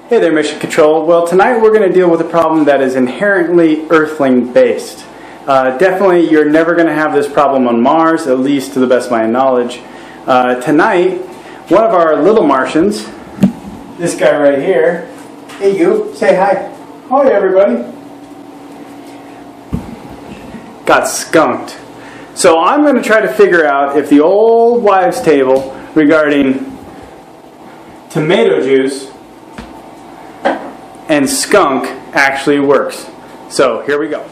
Hey there, Mission Control. Well, tonight we're going to deal with a problem that is inherently Earthling based. Definitely you're never going to have this problem on Mars, at least to the best of my knowledge. Tonight, one of our little Martians, this guy right here, hey you, say hi. Hi everybody. Got skunked. So I'm going to try to figure out if the old wives' tale regarding tomato juice and skunk actually works. So here we go.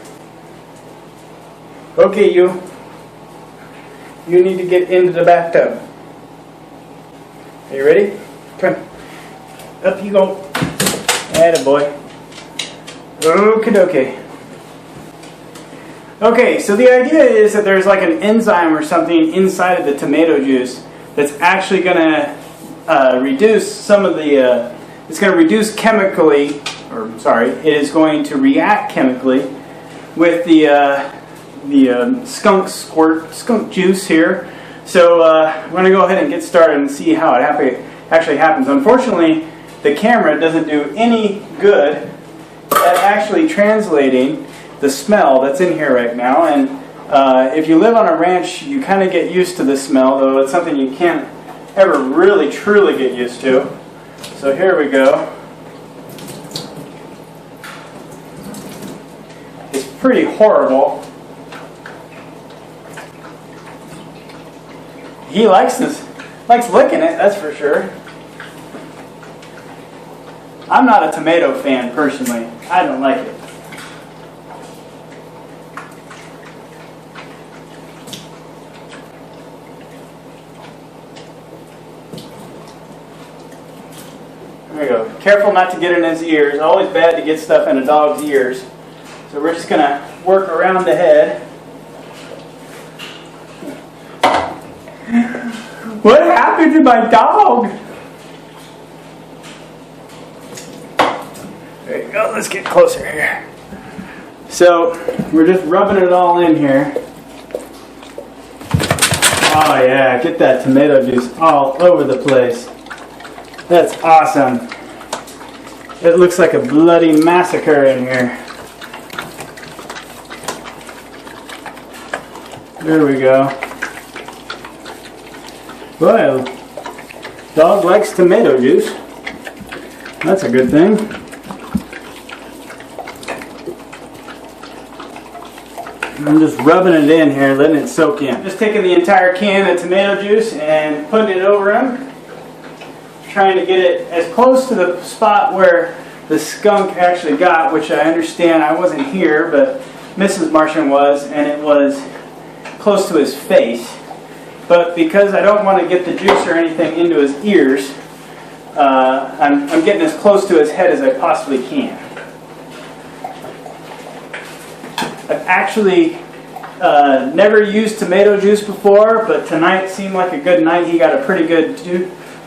Okay, you need to get into the bathtub. Are you ready? Come on. Up you go. Attaboy. Okie dokie. Okay, so the idea is that there's like an enzyme or something inside of the tomato juice that's actually going to reduce some of the, it's going to reduce chemically, it is going to react chemically with the skunk juice here. So we're going to go ahead and get started and see how it actually happens. Unfortunately, the camera doesn't do any good at actually translating the smell that's in here right now. And if you live on a ranch, you kind of get used to the smell, though it's something you can't ever really truly get used to. So here we go. It's pretty horrible. He likes licking it, that's for sure. I'm not a tomato fan personally. I don't like it. There we go. Careful not to get in his ears. Always bad to get stuff in a dog's ears. So we're just going to work around the head. What happened to my dog? There you go. Let's get closer here. So we're just rubbing it all in here. Oh yeah, get that tomato juice all over the place. That's awesome. It looks like a bloody massacre in here. There we go. Well, dog likes tomato juice. That's a good thing. I'm just rubbing it in here, letting it soak in. Just taking the entire can of tomato juice and putting it over him. Trying to get it as close to the spot where the skunk actually got, which I understand I wasn't here, but Mrs. Martian was, and it was close to his face. But because I don't want to get the juice or anything into his ears, I'm getting as close to his head as I possibly can. I've actually never used tomato juice before, but tonight seemed like a good night. He got a pretty good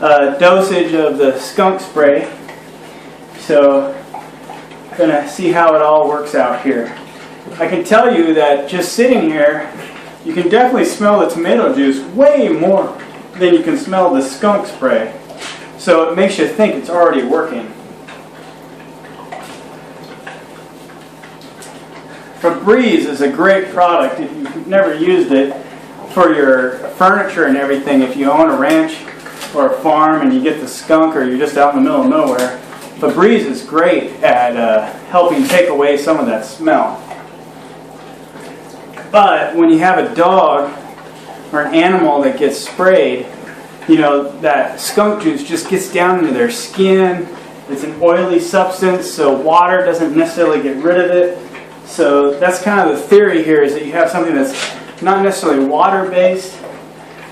dosage of the skunk spray. So I'm going to see how it all works out here. I can tell you that just sitting here, you can definitely smell the tomato juice way more than you can smell the skunk spray. So it makes you think it's already working. Febreze is a great product if you've never used it for your furniture and everything. If you own a ranch or a farm and you get the skunk or you're just out in the middle of nowhere, Febreze is great at helping take away some of that smell. But when you have a dog or an animal that gets sprayed, you know, that skunk juice just gets down into their skin. It's an oily substance, so water doesn't necessarily get rid of it. So that's kind of the theory here, is that you have something that's not necessarily water-based,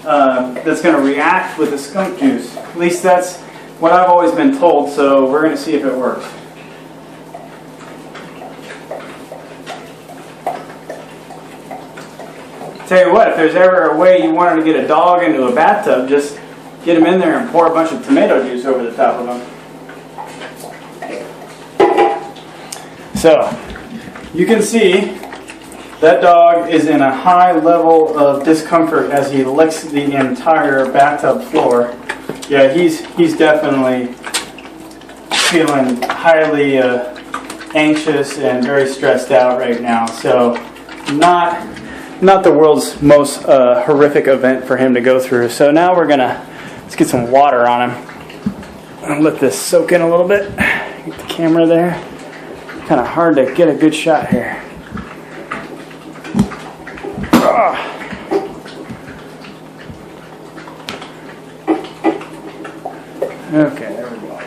that's going to react with the skunk juice. At least that's what I've always been told, so we're going to see if it works. Tell you what, if there's ever a way you wanted to get a dog into a bathtub, just get him in there and pour a bunch of tomato juice over the top of him. So, you can see that dog is in a high level of discomfort as he licks the entire bathtub floor. Yeah, he's definitely feeling highly anxious and very stressed out right now. So not the world's most horrific event for him to go through. So now let's get some water on him. I'll let this soak in a little bit. Get the camera there. Kind of hard to get a good shot here. Okay, there we go.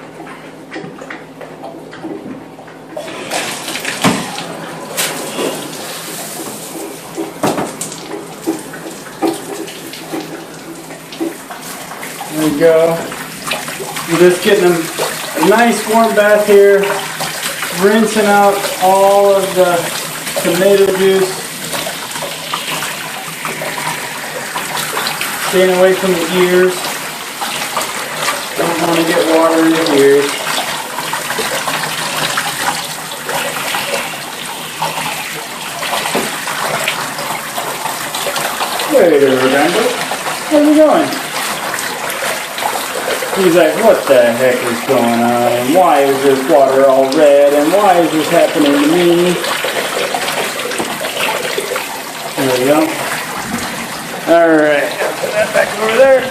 There we go. I'm just getting them a nice warm bath here, rinsing out all of the tomato juice, staying away from the ears. Don't want to get water in the ears. Hey there, Randall. How's it going? He's like, what the heck is going on? And why is this water all red? And why is this happening to me? There we go. Alright, put that back over there.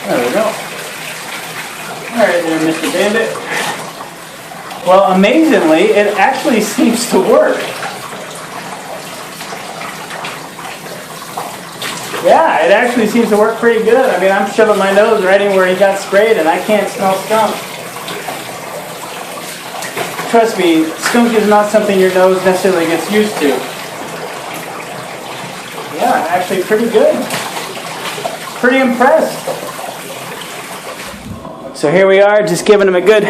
There we go. Alright there, Mr. Bandit. Well, amazingly, it actually seems to work. Yeah, it actually seems to work pretty good. I mean, I'm shoving my nose right in where he got sprayed and I can't smell skunk. Trust me, skunk is not something your nose necessarily gets used to. Yeah, actually pretty good. Pretty impressed. So here we are, just giving him a good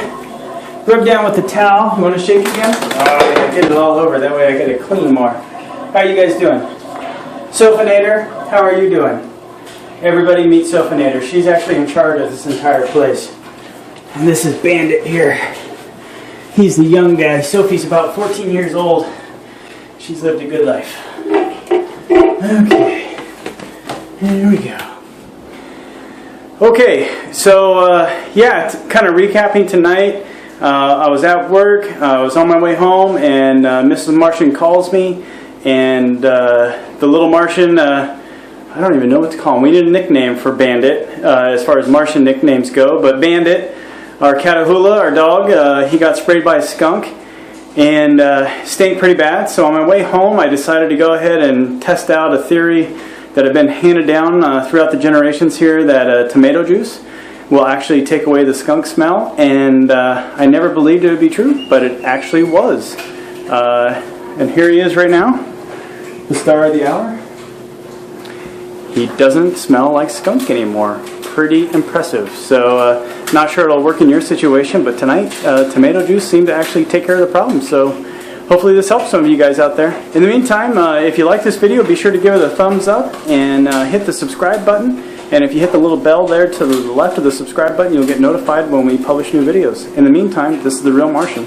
rub down with the towel. You want to shake again? Oh, yeah, get it all over. That way I get it clean more. How you guys doing? Sophinator, how are you doing? Everybody meet Sophinator. She's actually in charge of this entire place. And this is Bandit here. He's the young guy. Sophie's about 14 years old. She's lived a good life. Okay. Here we go. Okay, so yeah, kind of recapping tonight. I was at work. I was on my way home, and Mrs. Martian calls me. And the little Martian, I don't even know what to call him. We need a nickname for Bandit as far as Martian nicknames go. But Bandit, our Catahoula, our dog, he got sprayed by a skunk and stank pretty bad. So on my way home, I decided to go ahead and test out a theory that had been handed down throughout the generations here, that tomato juice will actually take away the skunk smell. And I never believed it would be true, but it actually was. And here he is right now. The star of the hour. He doesn't smell like skunk anymore. Pretty impressive. So not sure it'll work in your situation, but tonight tomato juice seemed to actually take care of the problem. So hopefully this helps some of you guys out there. In the meantime, if you like this video, be sure to give it a thumbs up and hit the subscribe button. And if you hit the little bell there to the left of the subscribe button, you'll get notified when we publish new videos. In the meantime, this is The Real Martian.